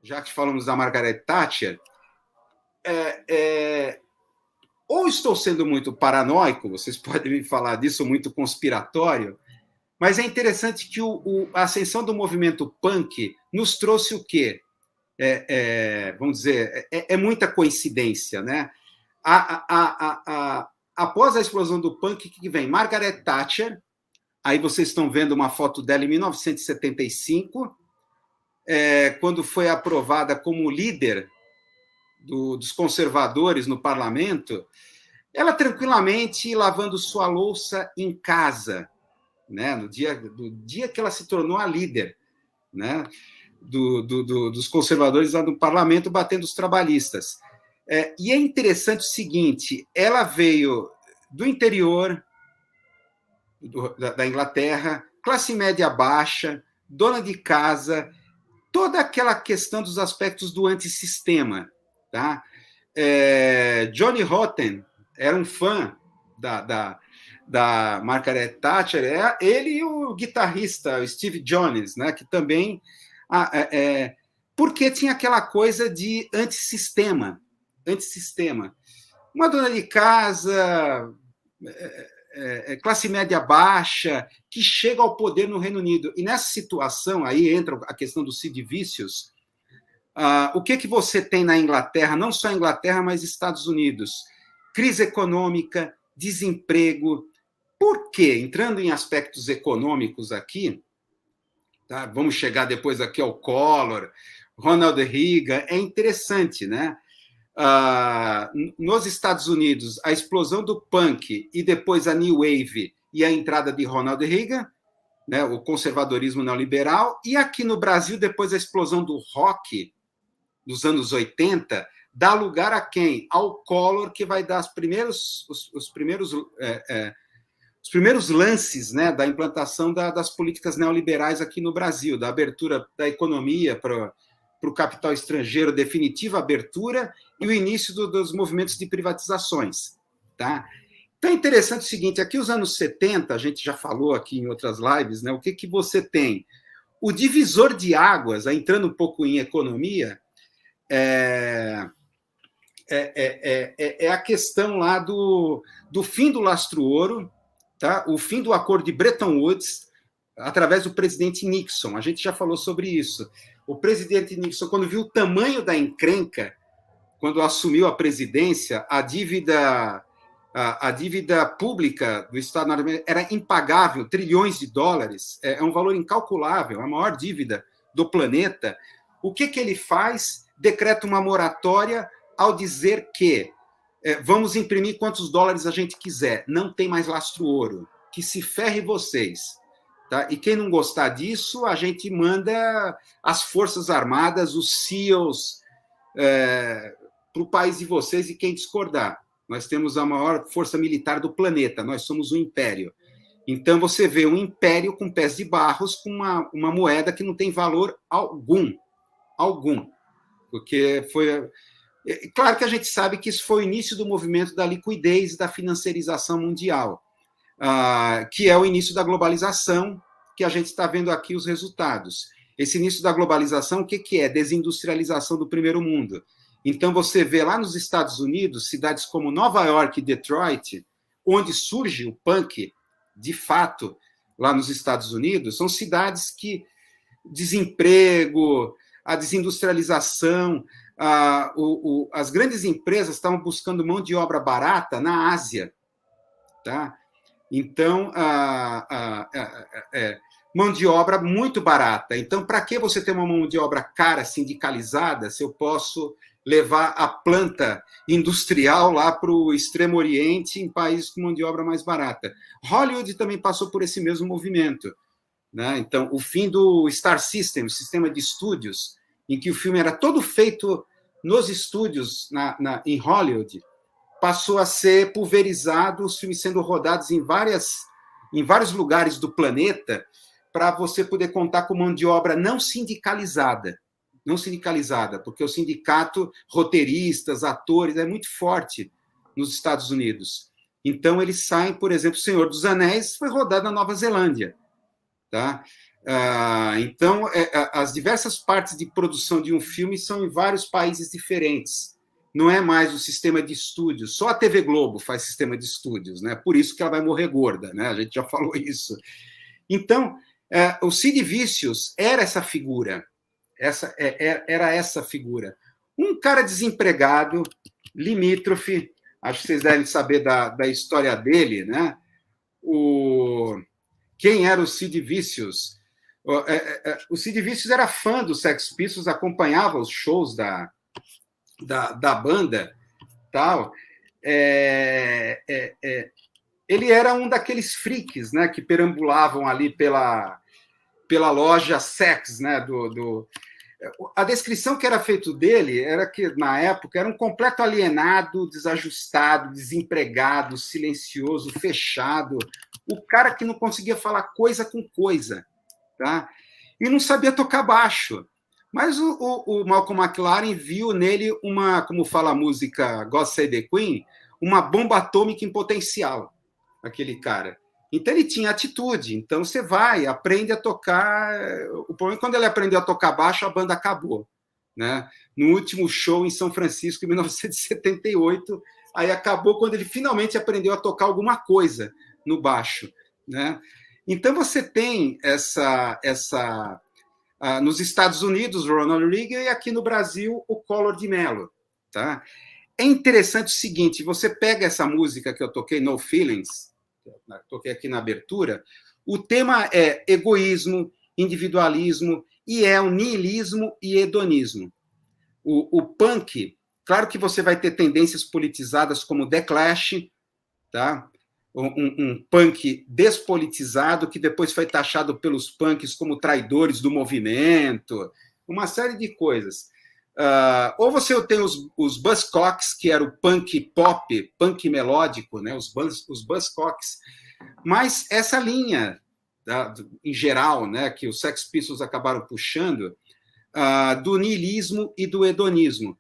já que falamos da Margaret Thatcher, ou estou sendo muito paranoico, vocês podem me falar disso, muito conspiratório, mas é interessante que a ascensão do movimento punk nos trouxe o quê? Vamos dizer, muita coincidência, né? Após a explosão do punk, o que vem? Margaret Thatcher, aí vocês estão vendo uma foto dela em 1975, quando foi aprovada como líder dos conservadores no parlamento, ela tranquilamente lavando sua louça em casa, né? Do dia que ela se tornou a líder, né? Dos conservadores lá no parlamento, batendo os trabalhistas. E é interessante o seguinte, ela veio do interior da Inglaterra, classe média baixa, dona de casa, toda aquela questão dos aspectos do antissistema. Tá? Johnny Rotten era um fã da Margaret Thatcher, ele e o guitarrista o Steve Jones, né, que também... porque tinha aquela coisa de antissistema. Uma dona de casa, classe média baixa, que chega ao poder no Reino Unido. E nessa situação, aí entra a questão do Sid Vicious. O que você tem na Inglaterra, não só a Inglaterra, mas Estados Unidos? Crise econômica, desemprego. Por quê? Entrando em aspectos econômicos aqui, tá? Vamos chegar depois aqui ao Collor, Ronald Reagan, é interessante, né? Nos Estados Unidos, a explosão do punk e depois a New Wave e a entrada de Ronald Reagan, né, o conservadorismo neoliberal, e aqui no Brasil, depois a explosão do rock dos anos 80, dá lugar a quem? Ao Collor, que vai dar os primeiros lances, né, da implantação das políticas neoliberais aqui no Brasil, da abertura da economia para o capital estrangeiro, definitiva abertura, e o início dos movimentos de privatizações. Tá? Então é interessante o seguinte, aqui os anos 70, a gente já falou aqui em outras lives, né, o que você tem? O divisor de águas, entrando um pouco em economia, é a questão lá do fim do lastro-ouro, tá? O fim do acordo de Bretton Woods, através do presidente Nixon. A gente já falou sobre isso. O presidente Nixon, quando viu o tamanho da encrenca, quando assumiu a presidência, a dívida pública do Estado norte-americano era impagável, trilhões de dólares, é um valor incalculável, a maior dívida do planeta. O que ele faz? Decreta uma moratória ao dizer que vamos imprimir quantos dólares a gente quiser, não tem mais lastro-ouro, que se ferre vocês. Tá? E quem não gostar disso, a gente manda as Forças Armadas, os SEALs, para o país de vocês, e quem discordar. Nós temos a maior força militar do planeta, nós somos um império. Então, você vê um império com pés de barros, com uma moeda que não tem valor algum. Porque foi... Claro que a gente sabe que isso foi o início do movimento da liquidez e da financiarização mundial, que é o início da globalização, que a gente está vendo aqui os resultados. Esse início da globalização, o que é? Desindustrialização do primeiro mundo. Então, você vê lá nos Estados Unidos, cidades como Nova York e Detroit, onde surge o punk, de fato, lá nos Estados Unidos, são cidades que desemprego, a desindustrialização, as grandes empresas estavam buscando mão de obra barata na Ásia. Tá? Então, mão de obra muito barata. Então, para que você ter uma mão de obra cara, sindicalizada, se eu posso levar a planta industrial lá para o Extremo Oriente, em países com mão de obra mais barata? Hollywood também passou por esse mesmo movimento. Né? Então, o fim do Star System, o sistema de estúdios, em que o filme era todo feito nos estúdios em Hollywood, passou a ser pulverizado, os filmes sendo rodados em vários lugares do planeta, para você poder contar com mão de obra não sindicalizada, porque o sindicato, roteiristas, atores, é muito forte nos Estados Unidos. Então, eles saem, por exemplo, O Senhor dos Anéis foi rodado na Nova Zelândia. Tá? Então, as diversas partes de produção de um filme são em vários países diferentes. Não é mais o sistema de estúdios. Só a TV Globo faz sistema de estúdios, né? Por isso que ela vai morrer gorda, né? A gente já falou isso. Então, o Sid Vicious era essa figura. Era essa figura. Um cara desempregado, limítrofe, acho que vocês devem saber da história dele, né? Quem era o Sid Vicious? O Sid Vicious era fã dos Sex Pistols, acompanhava os shows da banda, tal. Ele era um daqueles freaks, né, que perambulavam ali pela loja Sex, né, a descrição que era feita dele era que, na época, era um completo alienado, desajustado, desempregado, silencioso, fechado, o cara que não conseguia falar coisa com coisa, tá? E não sabia tocar baixo. Mas o Malcolm McLaren viu nele como fala a música God Save the Queen, uma bomba atômica em potencial, aquele cara. Então ele tinha atitude. Então você vai, aprende a tocar. O problema é que quando ele aprendeu a tocar baixo, a banda acabou, né? No último show em São Francisco, em 1978, aí acabou quando ele finalmente aprendeu a tocar alguma coisa no baixo, né? Então você tem nos Estados Unidos, Ronald Reagan, e aqui no Brasil, o Collor de Mello, tá? É interessante o seguinte, você pega essa música que eu toquei, No Feelings, toquei aqui na abertura, o tema é egoísmo, individualismo, e é o niilismo e hedonismo. O punk, claro que você vai ter tendências politizadas como The Clash, tá? Um punk despolitizado que depois foi taxado pelos punks como traidores do movimento, uma série de coisas. Ou você tem os Buzzcocks, que era o punk pop, punk melódico, né? os Buzzcocks, mas essa linha, em geral, né, que os Sex Pistols acabaram puxando, do niilismo e do hedonismo.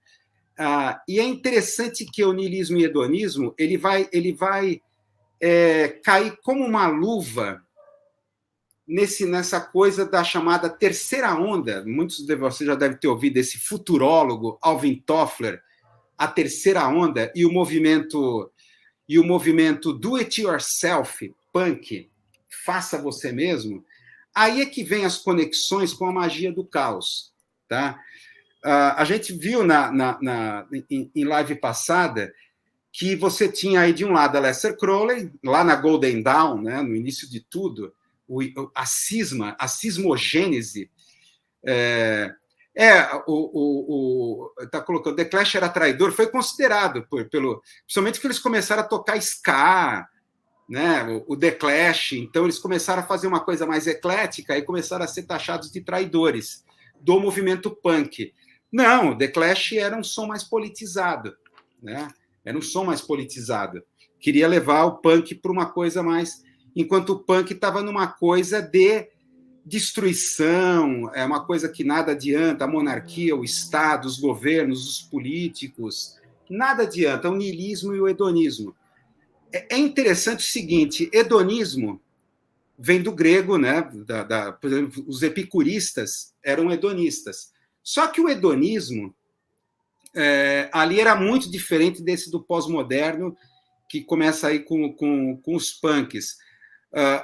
E é interessante que o niilismo e hedonismo ele vai cair como uma luva nessa coisa da chamada terceira onda. Muitos de vocês já devem ter ouvido esse futurólogo Alvin Toffler, a terceira onda, e o movimento do it yourself, punk, faça você mesmo. Aí é que vem as conexões com a magia do caos, tá? A gente viu em live passada que você tinha aí de um lado a Lester Crowley, lá na Golden Dawn, né, no início de tudo, a cismogênese. Tá colocando, The Clash era traidor, foi considerado principalmente porque eles começaram a tocar ska, né, o The Clash, então eles começaram a fazer uma coisa mais eclética e começaram a ser taxados de traidores do movimento punk. Não, o The Clash era um som mais politizado, né? Era um som mais politizado. Queria levar o punk para uma coisa mais... Enquanto o punk estava numa coisa de destruição, é uma coisa que nada adianta, a monarquia, o Estado, os governos, os políticos, nada adianta, o niilismo e o hedonismo. É interessante o seguinte, hedonismo vem do grego, né? Por exemplo, os epicuristas eram hedonistas. Só que o hedonismo ali era muito diferente desse do pós-moderno, que começa aí com os punks.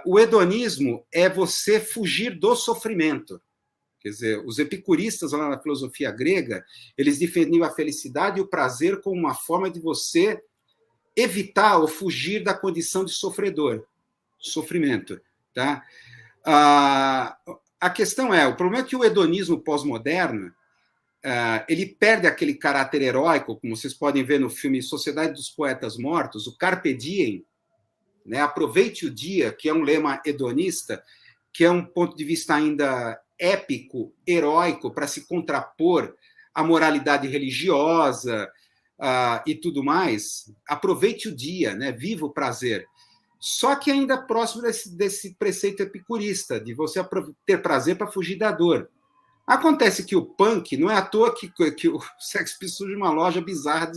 O hedonismo é você fugir do sofrimento. Quer dizer, os epicuristas, lá na filosofia grega, eles defendiam a felicidade e o prazer como uma forma de você evitar ou fugir da condição de sofrimento. Tá? A questão o problema é que o hedonismo pós-moderno ele perde aquele caráter heróico, como vocês podem ver no filme Sociedade dos Poetas Mortos, o Carpe Diem, né? Aproveite o dia, que é um lema hedonista, que é um ponto de vista ainda épico, heróico, para se contrapor à moralidade religiosa e tudo mais. Aproveite o dia, né? Viva o prazer. Só que ainda próximo desse preceito epicurista, de você ter prazer para fugir da dor. Acontece que o punk, não é à toa que o Sex Pistols surge uma loja bizarra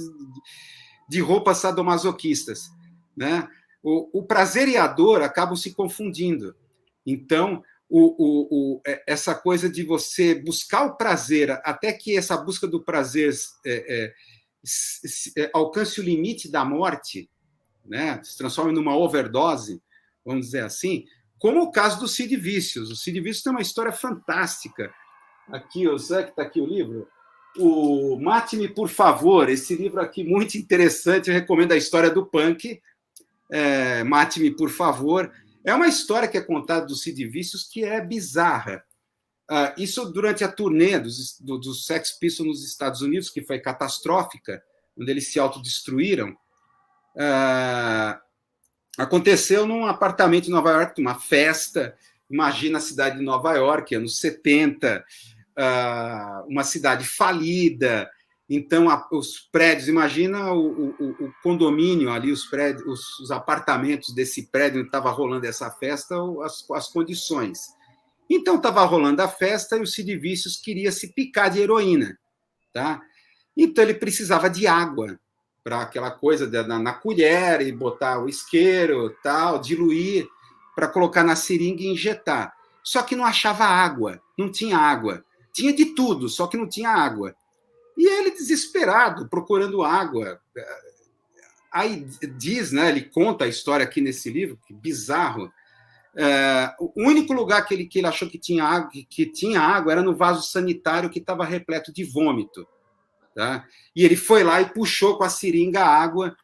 de roupas sadomasoquistas, né? O prazer e a dor acabam se confundindo. Então, essa coisa de você buscar o prazer, até que essa busca do prazer alcance o limite da morte, né? Se transforme numa overdose, vamos dizer assim, como o caso do Sid Vicious. O Sid Vicious tem uma história fantástica. Aqui, o Zé, que está aqui o livro, o Mate-me, por favor, esse livro aqui muito interessante, eu recomendo a história do punk, Mate-me, por favor. É uma história que é contada do Sid Vicious que é bizarra. Isso durante a turnê dos Sex Pistols nos Estados Unidos, que foi catastrófica, onde eles se autodestruíram. Aconteceu num apartamento em Nova York, uma festa. Imagina a cidade de Nova York, anos 70, uma cidade falida. Então, os prédios, imagina o condomínio ali, os prédios, os apartamentos desse prédio onde estava rolando essa festa, as condições. Então, estava rolando a festa e o Sid Vicious queria se picar de heroína. Tá? Então, ele precisava de água para aquela coisa na colher e botar o isqueiro, tal, diluir, para colocar na seringa e injetar. Só que não achava água, não tinha água. Tinha de tudo, só que não tinha água. E ele, desesperado, procurando água. Aí diz, né, ele conta a história aqui nesse livro, que bizarro. O único lugar que ele achou que tinha água era no vaso sanitário que estava repleto de vômito. Tá? E ele foi lá e puxou com a seringa a água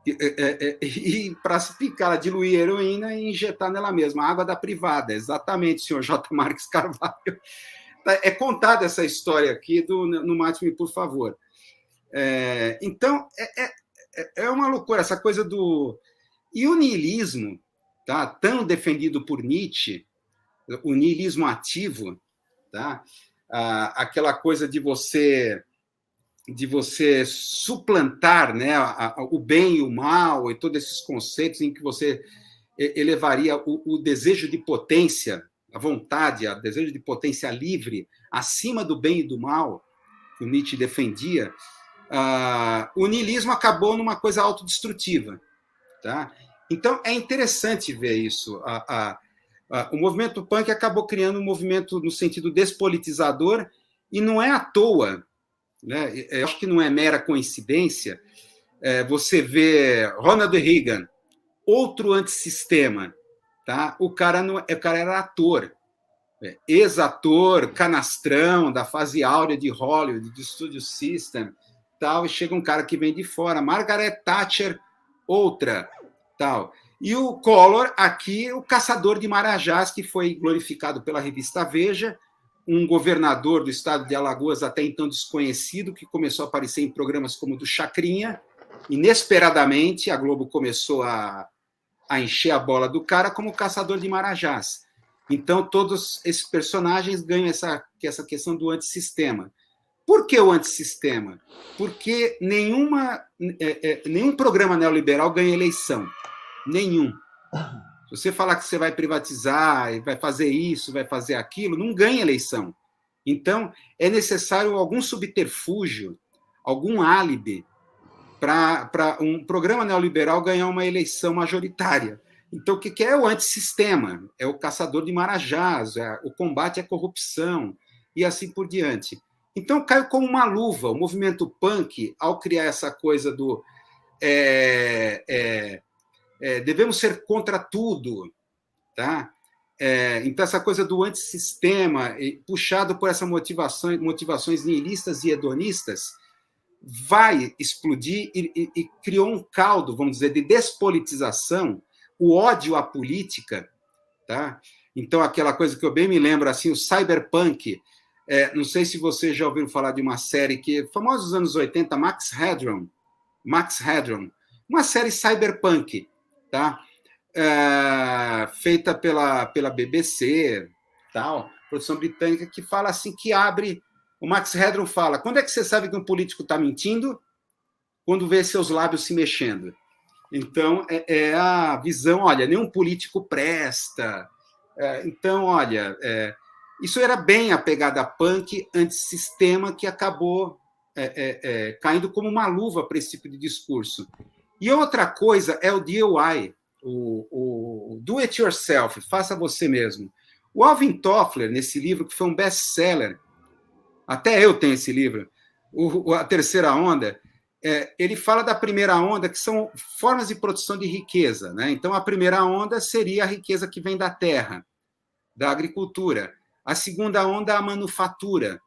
e para se picar, diluir a heroína e injetar nela mesma, a água da privada. Exatamente, senhor J. Marques Carvalho. É contada essa história aqui no Mate-me, por favor. Então, é uma loucura essa coisa do... E o niilismo, tá? Tão defendido por Nietzsche, o niilismo ativo, tá? Aquela coisa de você suplantar, né, o bem e o mal e todos esses conceitos em que você elevaria o desejo de potência, a vontade, o desejo de potência livre acima do bem e do mal que o Nietzsche defendia. O niilismo acabou numa coisa autodestrutiva. Tá? Então, é interessante ver isso. O movimento punk acabou criando um movimento no sentido despolitizador e não é à toa, né? Eu acho que não é mera coincidência. Você vê Ronald Reagan, outro antissistema. Tá? O cara era ator, ex-ator, canastrão, da fase áurea de Hollywood, de Studio System, tal, e chega um cara que vem de fora. Margaret Thatcher, outra, tal. E o Collor, aqui, o caçador de marajás, que foi glorificado pela revista Veja, um governador do estado de Alagoas até então desconhecido, que começou a aparecer em programas como o do Chacrinha. Inesperadamente, a Globo começou a encher a bola do cara como caçador de marajás. Então, todos esses personagens ganham essa questão do antissistema. Por que o antissistema? Porque nenhum programa neoliberal ganha eleição. Nenhum. Se você falar que você vai privatizar, vai fazer isso, vai fazer aquilo, não ganha eleição. Então, é necessário algum subterfúgio, algum álibi para um programa neoliberal ganhar uma eleição majoritária. Então, o que é o antissistema? É o caçador de marajás, o combate à corrupção e assim por diante. Então, caiu como uma luva. O movimento punk, ao criar essa coisa do devemos ser contra tudo, tá? Então, essa coisa do antissistema, puxado por essas motivações nihilistas e hedonistas, vai explodir e criou um caldo, vamos dizer, de despolitização, o ódio à política, tá? Então, aquela coisa que eu bem me lembro, assim, o cyberpunk, não sei se vocês já ouviram falar de uma série que famosa dos anos 80, Max Headroom, uma série cyberpunk, tá? Feita pela BBC, tal, produção britânica, que fala assim, que abre... O Max Headroom fala, quando é que você sabe que um político está mentindo? Quando vê seus lábios se mexendo. Então, é a visão, olha, nenhum político presta. Então, olha, isso era bem a pegada punk antissistema que acabou caindo como uma luva para esse tipo de discurso. E outra coisa é o DIY, o do it yourself, faça você mesmo. O Alvin Toffler, nesse livro, que foi um best-seller, até eu tenho esse livro, A Terceira Onda, ele fala da primeira onda, que são formas de produção de riqueza, né? Então, a primeira onda seria a riqueza que vem da terra, da agricultura. A segunda onda, a manufatura,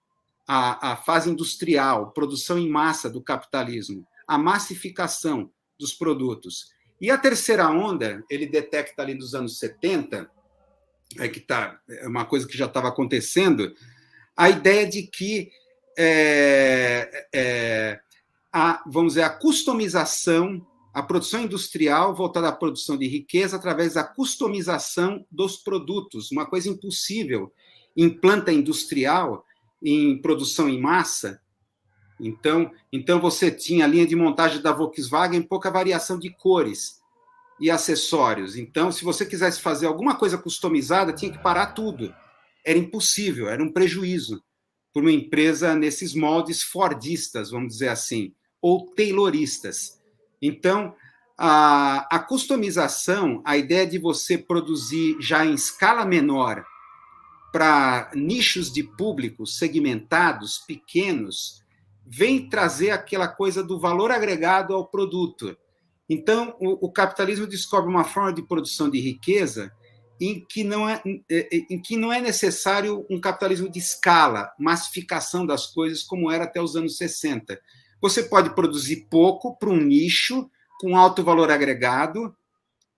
a fase industrial, produção em massa do capitalismo, a massificação dos produtos. E a terceira onda, ele detecta ali nos anos 70, é uma coisa que já estava acontecendo, a ideia de que vamos dizer, a customização, a produção industrial voltada à produção de riqueza através da customização dos produtos, uma coisa impossível em planta industrial, em produção em massa. Então você tinha a linha de montagem da Volkswagen, pouca variação de cores e acessórios. Então, se você quisesse fazer alguma coisa customizada, tinha que parar tudo. Era impossível, era um prejuízo para uma empresa nesses moldes fordistas, vamos dizer assim, ou tayloristas. Então, a customização, a ideia de você produzir já em escala menor para nichos de público segmentados, pequenos, vem trazer aquela coisa do valor agregado ao produto. Então, o capitalismo descobre uma forma de produção de riqueza em que não é necessário um capitalismo de escala, massificação das coisas, como era até os anos 60. Você pode produzir pouco para um nicho, com alto valor agregado.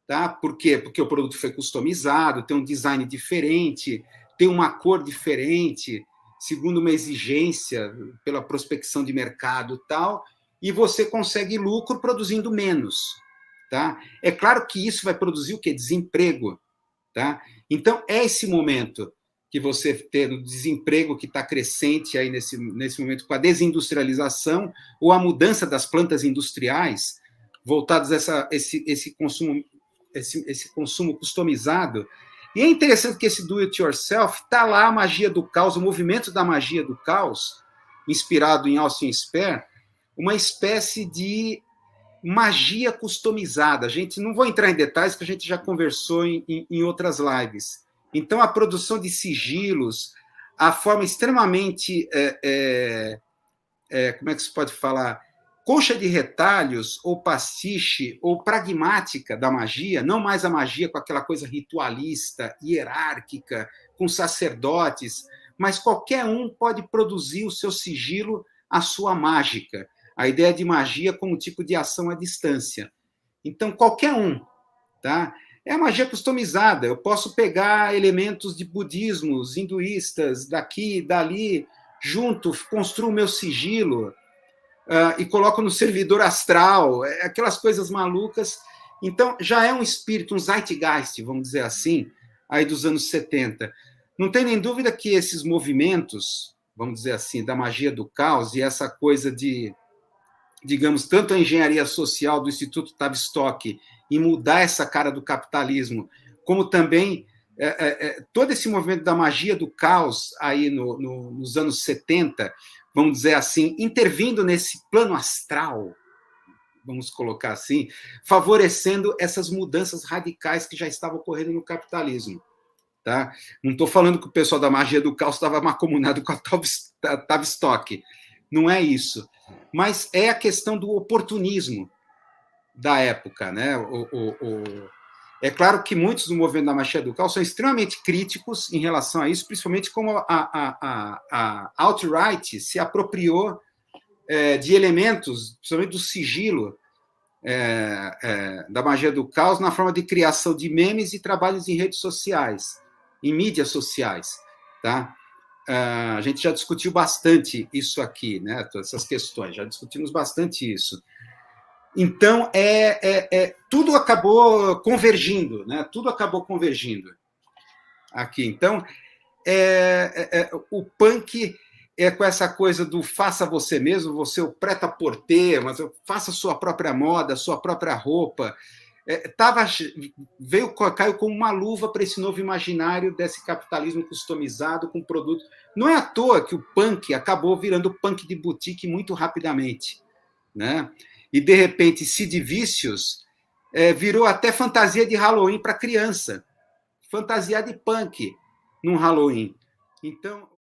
Tá? Por quê? Porque o produto foi customizado, tem um design diferente, tem uma cor diferente, segundo uma exigência pela prospecção de mercado e tal, e você consegue lucro produzindo menos. Tá? É claro que isso vai produzir o quê? Desemprego. Tá? Então, é esse momento que você tem o desemprego que está crescente aí nesse momento com a desindustrialização ou a mudança das plantas industriais voltadas a esse consumo customizado. E é interessante que esse do-it-yourself está lá a magia do caos, o movimento da magia do caos, inspirado em Austin Spare, uma espécie de magia customizada. Gente, não vou entrar em detalhes, que a gente já conversou em outras lives. Então, a produção de sigilos, a forma extremamente, como é que se pode falar, coxa de retalhos, ou pastiche, ou pragmática da magia, não mais a magia com aquela coisa ritualista, hierárquica, com sacerdotes, mas qualquer um pode produzir o seu sigilo, a sua mágica. A ideia de magia como tipo de ação à distância. Então, qualquer um. Tá? É a magia customizada. Eu posso pegar elementos de budismos, hinduístas, daqui, dali, junto, construo o meu sigilo e coloco no servidor astral, aquelas coisas malucas. Então, já é um espírito, um zeitgeist, vamos dizer assim, aí dos anos 70. Não tem nem dúvida que esses movimentos, vamos dizer assim, da magia do caos e essa coisa de, digamos, tanto a engenharia social do Instituto Tavistock em mudar essa cara do capitalismo, como também todo esse movimento da magia do caos aí nos anos 70, vamos dizer assim, intervindo nesse plano astral, vamos colocar assim, favorecendo essas mudanças radicais que já estavam ocorrendo no capitalismo. Tá? Não estou falando que o pessoal da magia do caos estava macomunado com a Tavistock. Não é isso. Mas é a questão do oportunismo da época. Né? É claro que muitos do movimento da magia do caos são extremamente críticos em relação a isso, principalmente como a alt-right se apropriou de elementos, principalmente do sigilo da magia do caos, na forma de criação de memes e trabalhos em redes sociais, em mídias sociais. Tá? A gente já discutiu bastante isso aqui, né? Todas essas questões, já discutimos bastante isso. Então, tudo acabou convergindo, né? Tudo acabou convergindo aqui. Então, o punk com essa coisa do faça você mesmo, você o prêt-à-porter, mas faça sua própria moda, sua própria roupa. Caiu como uma luva para esse novo imaginário desse capitalismo customizado com produtos. Não é à toa que o punk acabou virando punk de boutique muito rapidamente, né? E, de repente, Sid Vicious virou até fantasia de Halloween para criança. Fantasia de punk. num Halloween. Então,